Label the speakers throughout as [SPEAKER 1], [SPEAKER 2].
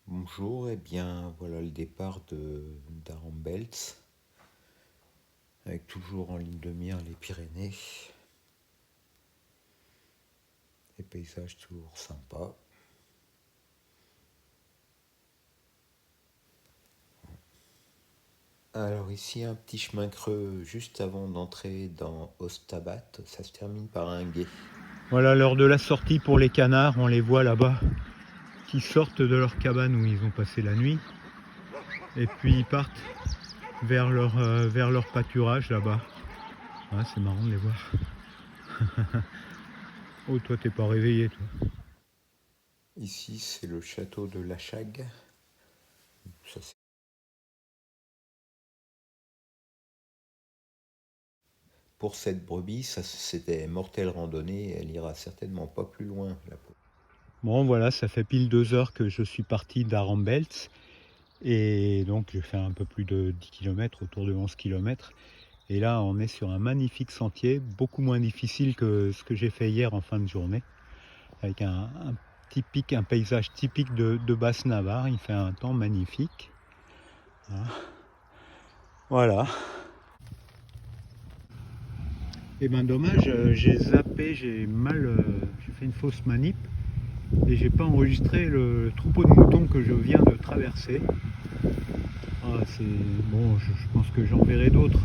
[SPEAKER 1] Bonjour, et bien voilà le départ d'Arambeltz, avec toujours en ligne de mire les Pyrénées, des paysages toujours sympas. Alors ici un petit chemin creux juste avant d'entrer dans Ostabat, ça se termine par un gué.
[SPEAKER 2] Voilà l'heure de la sortie pour les canards, on les voit là-bas qui sortent de leur cabane où ils ont passé la nuit et puis ils partent vers leur pâturage là-bas. Ah, c'est marrant de les voir. Oh, toi t'es pas réveillé toi.
[SPEAKER 1] Ici c'est le château de Lachag. Ça, pour cette brebis, ça c'était mortelle randonnée, elle ira certainement pas plus loin.
[SPEAKER 2] Bon voilà, ça fait pile 2 heures que je suis parti d'Arambeltz et donc j'ai fait un peu plus de 10 km, autour de 11 km. Et là on est sur un magnifique sentier, beaucoup moins difficile que ce que j'ai fait hier en fin de journée, avec un paysage typique de Basse-Navarre. Il fait un temps magnifique. Voilà. Et ben dommage, j'ai zappé, j'ai fait une fausse manip et j'ai pas enregistré le troupeau de moutons que je viens de traverser. Ah, bon, je pense que j'en verrai d'autres,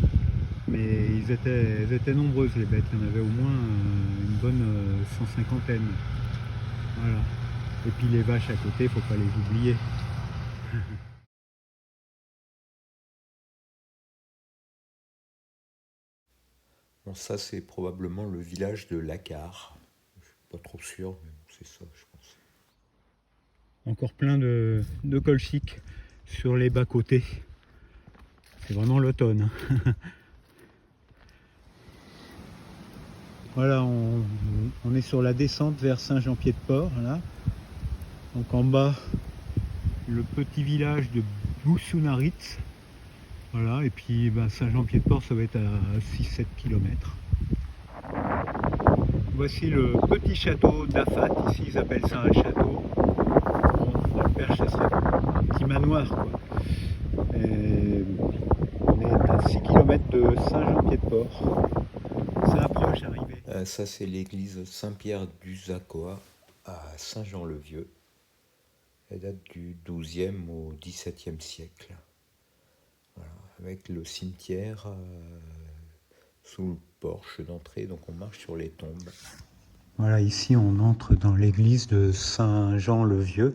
[SPEAKER 2] mais elles étaient nombreuses les bêtes. Il y en avait au moins une bonne 150aine. Voilà. Et puis les vaches à côté, faut pas les oublier.
[SPEAKER 1] Bon, ça c'est probablement le village de Lacar. Je suis pas trop sûr, mais bon, c'est ça je pense.
[SPEAKER 2] Encore plein de colchiques sur les bas-côtés. C'est vraiment l'automne. Voilà, on est sur la descente vers Saint-Jean-Pied-de-Port, là. Donc en bas, le petit village de Boussounarits. Voilà, et puis Saint-Jean-Pied-de-Port, ça va être à 6-7 km. Voici le petit château d'Afat. Ici, ils appellent ça un château. Bon, la perche, ça serait un petit manoir, quoi. Et on est à 6 km de Saint-Jean-Pied-de-Port. Ça approche, arrivé.
[SPEAKER 1] Ça c'est l'église Saint-Pierre du Zacoa à Saint-Jean-le-Vieux. Elle date du XIIe au XVIIe siècle. Voilà, avec le cimetière sous le porche d'entrée, donc on marche sur les tombes.
[SPEAKER 2] Voilà, ici on entre dans l'église de Saint-Jean-le-Vieux.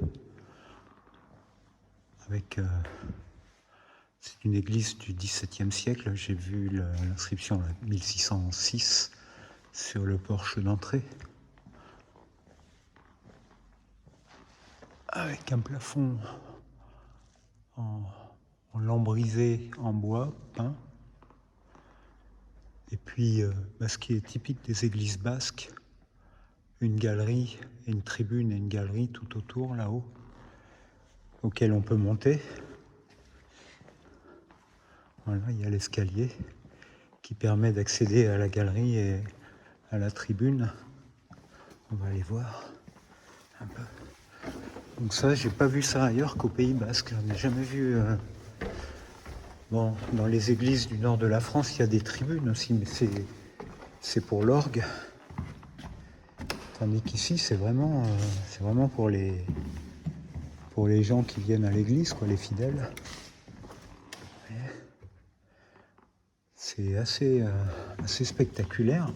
[SPEAKER 2] C'est une église du XVIIe siècle. J'ai vu l'inscription 1606 sur le porche d'entrée. Avec un plafond en lambrisé en bois peint. Et puis, ce qui est typique des églises basques, une galerie, une tribune et une galerie tout autour, là-haut, auquel on peut monter. Voilà, il y a l'escalier qui permet d'accéder à la galerie et à la tribune. On va aller voir un peu. Donc ça, j'ai pas vu ça ailleurs qu'au Pays Basque. J'en ai jamais vu. Bon, dans les églises du nord de la France, il y a des tribunes aussi, mais c'est pour l'orgue. Tandis qu'ici, c'est vraiment pour les gens qui viennent à l'église, quoi, les fidèles. C'est assez spectaculaire.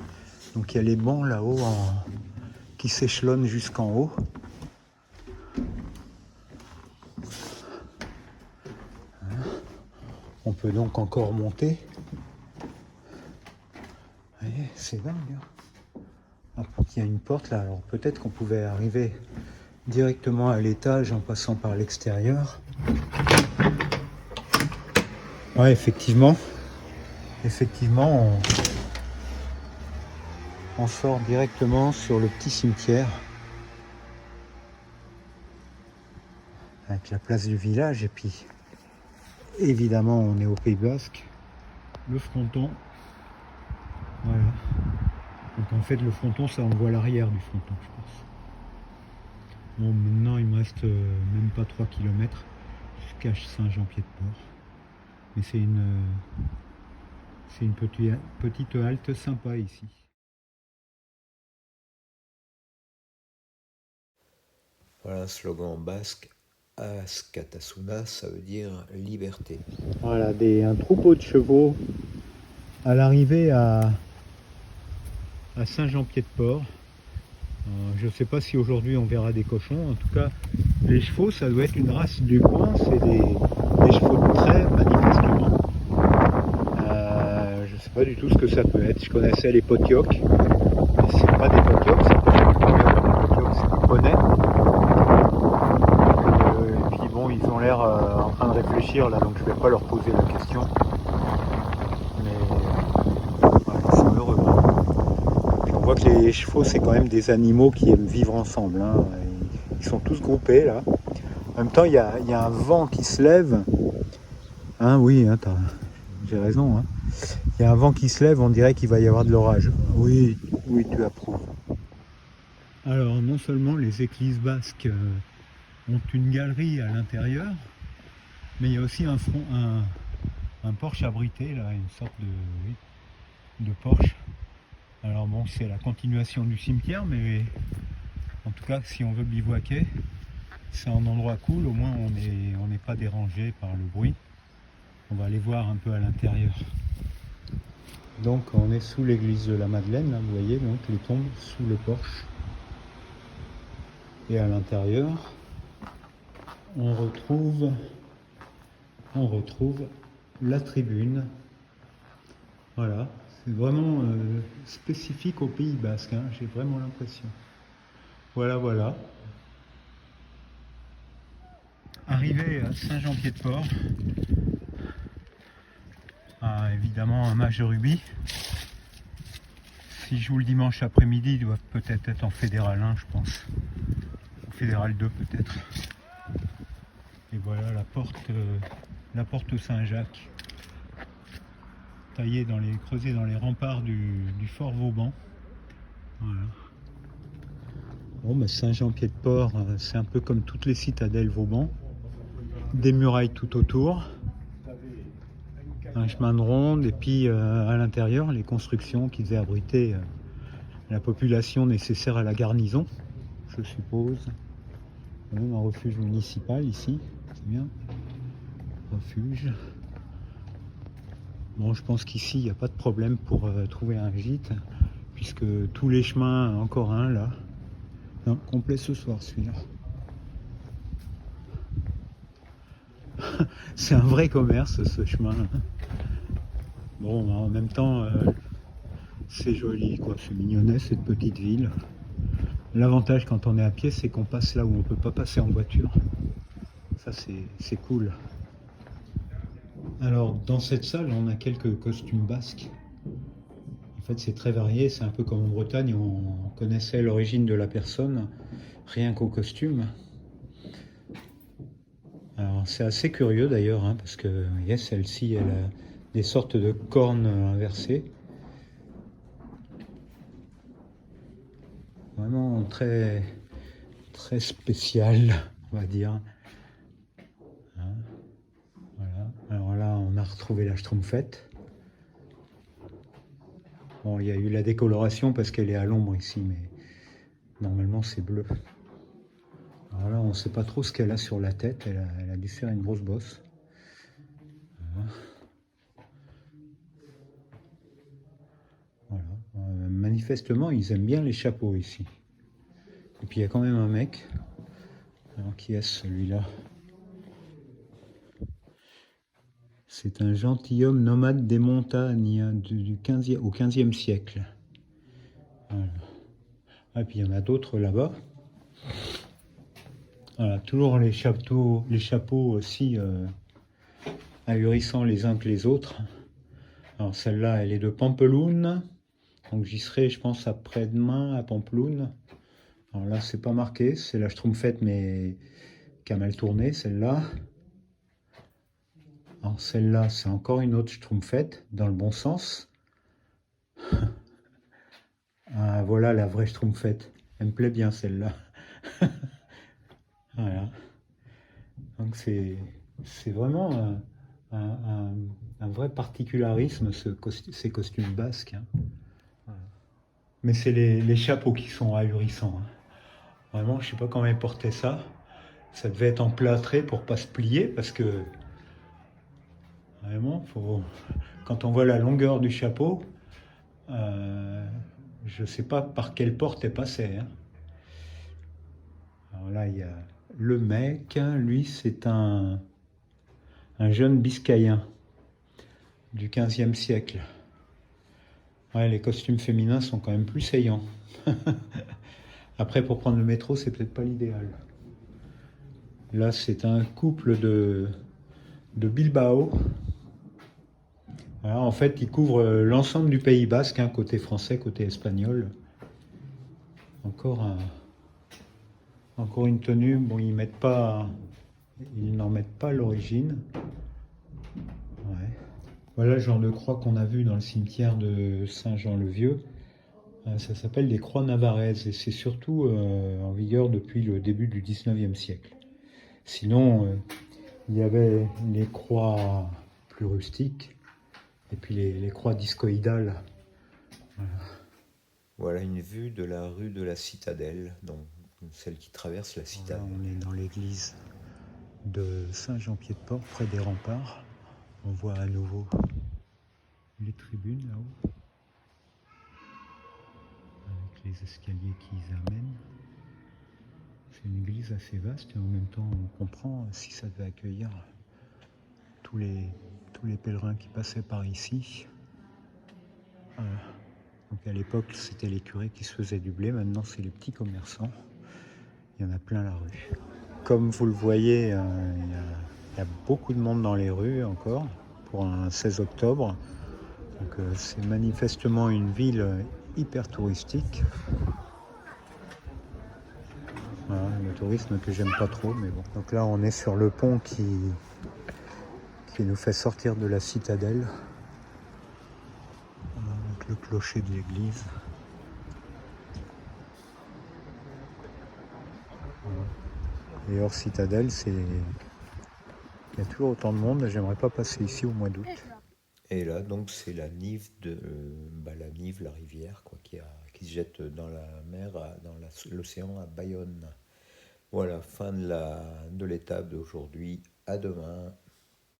[SPEAKER 2] Donc il y a les bancs là-haut qui s'échelonnent jusqu'en haut. On peut donc encore monter. Vous voyez, c'est dingue. Il y a une porte là, alors peut-être qu'on pouvait arriver directement à l'étage en passant par l'extérieur. Ouais, effectivement, on sort directement sur le petit cimetière avec la place du village, et puis évidemment on est au Pays Basque, le fronton. Voilà. Donc en fait le fronton, ça envoie l'arrière du fronton, je pense. Bon, maintenant il me reste même pas 3 km jusqu'à Saint-Jean-Pied-de-Port. Mais c'est une petite halte sympa ici.
[SPEAKER 1] Voilà un slogan en basque, Askatasuna, ça veut dire liberté.
[SPEAKER 2] Voilà, un troupeau de chevaux à l'arrivée à Saint-Jean-Pied-de-Port. Je ne sais pas si aujourd'hui on verra des cochons. En tout cas, les chevaux, ça doit être une race du coin. C'est des chevaux de trait, manifestement. Je ne sais pas du tout ce que ça peut être. Je connaissais les potiocs. Mais c'est pas des potiocs, c'est pas des poneys. Et puis bon, ils ont l'air en train de réfléchir là, donc je ne vais pas leur poser la question. Mais voilà, ils sont heureux. On voit que les chevaux, c'est quand même des animaux qui aiment vivre ensemble. Hein. Ils sont tous groupés là. En même temps, il y a un vent qui se lève. Hein, oui, hein, j'ai raison. Hein. Il y a un vent qui se lève, on dirait qu'il va y avoir de l'orage. Oui, oui, tu approuves. Alors, non seulement les églises basques ont une galerie à l'intérieur, mais il y a aussi un porche abrité, là, une sorte de porche. Alors bon, c'est la continuation du cimetière, mais en tout cas, si on veut bivouaquer, c'est un endroit cool, au moins on n'est pas dérangé par le bruit. On va aller voir un peu à l'intérieur. Donc on est sous l'église de la Madeleine, là, vous voyez, donc les tombes sous le porche. Et à l'intérieur, on retrouve la tribune. Voilà, c'est vraiment spécifique au Pays Basque, hein, j'ai vraiment l'impression. Voilà. Arrivé à Saint-Jean-Pied-de-Port, évidemment un match de rugby. S'ils jouent le dimanche après-midi, ils doivent peut-être être en fédéral 1, je pense. Ou fédéral 2 peut-être. Et voilà la porte Saint-Jacques, creusée dans les remparts du fort Vauban. Voilà. Bon, bah Saint-Jean-Pied-de-Port, c'est un peu comme toutes les citadelles Vauban. Des murailles tout autour, un chemin de ronde, et puis à l'intérieur, les constructions qui devaient abriter la population nécessaire à la garnison, je suppose. Même un refuge municipal ici, c'est bien. Refuge. Bon, je pense qu'ici, il n'y a pas de problème pour trouver un gîte, puisque tous les chemins, encore un là, non, complet ce soir celui-là. C'est un vrai commerce ce chemin. Bon, en même temps, c'est joli, quoi. C'est mignonnet cette petite ville. L'avantage quand on est à pied, c'est qu'on passe là où on ne peut pas passer en voiture. Ça, c'est cool. Alors, dans cette salle, on a quelques costumes basques. En fait, c'est très varié. C'est un peu comme en Bretagne, on connaissait l'origine de la personne rien qu'au costume. Alors, c'est assez curieux d'ailleurs, hein, parce que vous voyez, celle-ci, elle a des sortes de cornes inversées. Vraiment très, très spécial, on va dire. Hein, voilà. Alors là, on a retrouvé la Schtroumpfette. Bon, il y a eu la décoloration parce qu'elle est à l'ombre ici, mais normalement c'est bleu. Alors là, on ne sait pas trop ce qu'elle a sur la tête. Elle a dû faire une grosse bosse. Voilà. Manifestement, ils aiment bien les chapeaux ici. Et puis il y a quand même un mec. Alors qui est celui-là? C'est un gentilhomme nomade des montagnes au XVe siècle. Voilà. Ah, et puis il y en a d'autres là-bas. Voilà, toujours les chapeaux aussi ahurissants les uns que les autres. Alors celle-là, elle est de Pampelune. Donc j'y serai, je pense, après-demain à Pampelune. Alors là, c'est pas marqué, c'est la Schtroumpfette, mais qui a mal tourné, celle-là. Alors celle-là, c'est encore une autre Schtroumpfette, dans le bon sens. Ah, voilà la vraie Schtroumpfette. Elle me plaît bien, celle-là. Voilà. Donc c'est vraiment un vrai particularisme, ces costumes basques, hein. Voilà. Mais c'est les chapeaux qui sont ahurissants, hein. Vraiment, je sais pas comment ils portaient ça. Ça devait être emplâtré pour pas se plier parce que vraiment, quand on voit la longueur du chapeau, euh, je sais pas par quelle porte est passé, hein. Alors là, il y a le mec, hein, lui, c'est un jeune biscayen du 15e siècle. Ouais, les costumes féminins sont quand même plus saillants. Après, pour prendre le métro, c'est peut-être pas l'idéal. Là, c'est un couple de Bilbao. Voilà, en fait, ils couvrent l'ensemble du Pays Basque, hein, côté français, côté espagnol. Encore, encore une tenue. Bon, ils n'en mettent pas l'origine. Ouais. Voilà le genre de croix qu'on a vu dans le cimetière de Saint-Jean-le-Vieux. Ça s'appelle des croix navaraises et c'est surtout en vigueur depuis le début du 19e siècle. Sinon, il y avait les croix plus rustiques et puis les croix discoïdales. Voilà.
[SPEAKER 1] Voilà une vue de la rue de la Citadelle, donc celle qui traverse la Citadelle.
[SPEAKER 2] Là, on est dans l'église de Saint-Jean-Pied-de-Port, près des remparts. On voit à nouveau les tribunes là-haut, avec les escaliers qui y amènent. C'est une église assez vaste et en même temps on comprend si ça devait accueillir tous les pèlerins qui passaient par ici. Voilà. Donc à l'époque c'était les curés qui se faisaient du blé, maintenant c'est les petits commerçants. Il y en a plein la rue. Comme vous le voyez, il y a beaucoup de monde dans les rues encore pour un 16 octobre. Donc c'est manifestement une ville hyper touristique. Voilà, le tourisme que j'aime pas trop, mais bon. Donc là on est sur le pont qui nous fait sortir de la citadelle. Avec le clocher de l'église. Voilà. Et hors citadelle, il y a toujours autant de monde, j'aimerais pas passer ici au mois d'août.
[SPEAKER 1] Et là, donc, c'est la Nive, la Nive, la rivière, quoi, qui se jette dans la mer, dans l'océan à Bayonne. Voilà, fin de l'étape d'aujourd'hui. À demain.